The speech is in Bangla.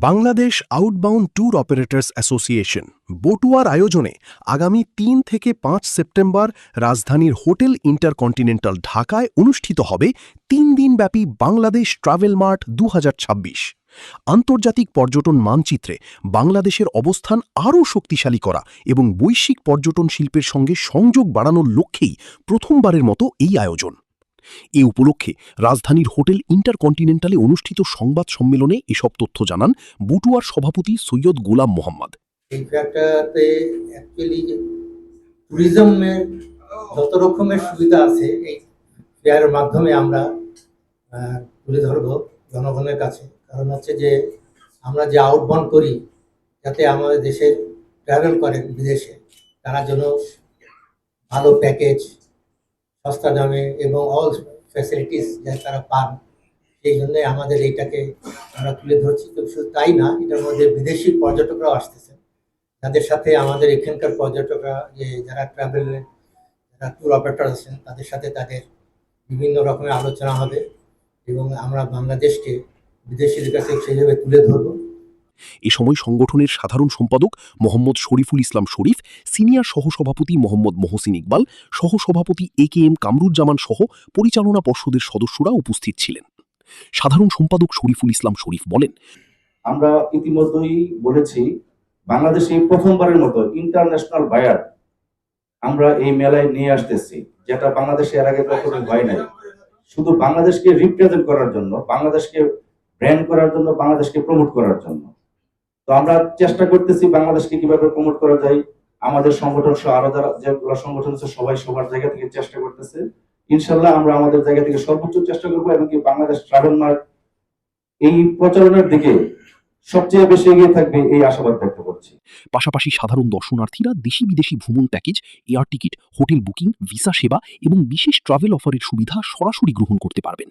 Bangladesh outbound tour operators association বটুয়ার আয়োজনে আগামী ৩ থেকে ৫ সেপ্টেম্বর রাজধানীর হোটেল ইন্টারকন্টিনেন্টাল ঢাকায় অনুষ্ঠিত হবে ৩ দিনব্যাপী বাংলাদেশ ট্রাভেল মার্ট ২০২৬। আন্তর্জাতিক পর্যটন মানচিত্রে বাংলাদেশের অবস্থান আরও শক্তিশালী করা এবং বৈশ্বিক পর্যটন শিল্পের সঙ্গে সংযোগ বাড়ানোর লক্ষ্যেই প্রথমবারের মতো এই আয়োজন। এ উপলক্ষে রাজধানীর হোটেল ইন্টারকন্টিনেন্টালে অনুষ্ঠিত সংবাদ সম্মেলনে এসব তথ্য জানান বটুয়ার সভাপতি সৈয়দ গোলাম মোহাম্মদ। এই ফ্যাক্টরটাতে অ্যাকচুয়ালি ট্যুরিজমের যত রকমের সুবিধা আছে এই ফেয়ারের মাধ্যমে আমরা তুলে ধরবো জনগণের কাছে। কারণ হচ্ছে যে আমরা যে আউটবাউন্ড করি, যাতে আমাদের দেশের ট্রাভেল করেন বিদেশে, তারা যেন ভালো প্যাকেজ, সস্তা দামে এবং অল ফ্যাসিলিটিস যা তারা পান, সেই জন্যে আমাদের এইটাকে আমরা তুলে ধরছি। তো শুধু তাই না, এটার মধ্যে বিদেশি পর্যটকরাও আসতেছেন, তাদের সাথে আমাদের এখানকার পর্যটকরা যারা ট্রাভেলে যারা ট্যুর অপারেটর আছেন তাদের সাথে তাদের বিভিন্ন রকমের আলোচনা হবে এবং আমরা বাংলাদেশকে বিদেশিদের কাছে সেভাবে তুলে ধরবো। এ সময় সংগঠনের সাধারণ সম্পাদক মোহাম্মদ শরীফুল ইসলাম শরীফ, সিনিয়র সহসভাপতি মোহাম্মদ মহসিন ইকবাল, সহসভাপতি একেএম কামরুজ্জামান সহ পরিচালনা পর্ষদের সদস্যরা উপস্থিত ছিলেন। সাধারণ সম্পাদক শরীফুল ইসলাম শরীফ বলেন, আমরা ইতিমধ্যেই বলেছি বাংলাদেশে প্রথমবারের মতো ইন্টারন্যাশনাল বায়ার আমরা এই মেলায় নিয়ে আসতেছি, যেটা বাংলাদেশে এর আগে কখনো হয় নাই। শুধু বাংলাদেশকে রিপ্রেজেন্ট করার জন্য, বাংলাদেশকে ব্র্যান্ড করার জন্য, বাংলাদেশকে প্রমোট করার জন্য। তো আমরা চেষ্টা করতেছি বাংলাদেশকে কিভাবে প্রমোট করা যায়। আমাদের সংগঠন সহ আরো যারা যেগুলো সংগঠন আছে সবাই সবার জায়গা থেকে চেষ্টা করতেছে। ইনশাল্লাহ আমরা আমাদের জায়গা থেকে সর্বোচ্চ চেষ্টা করবো এবং কি বাংলাদেশ ট্রাভেল মার্ট এই প্রচারণার দিকে সবচেয়ে বেশি এগিয়ে থাকবে এই আশাবাদ ব্যক্ত করছি। পাশাপাশি সাধারণ দর্শনার্থীরা দেশি বিদেশি ভ্রমণ package, air ticket, hotel booking, visa সেবা এবং বিশেষ ট্রাভেল অফারের সুবিধা সরাসরি গ্রহণ করতে পারবেন।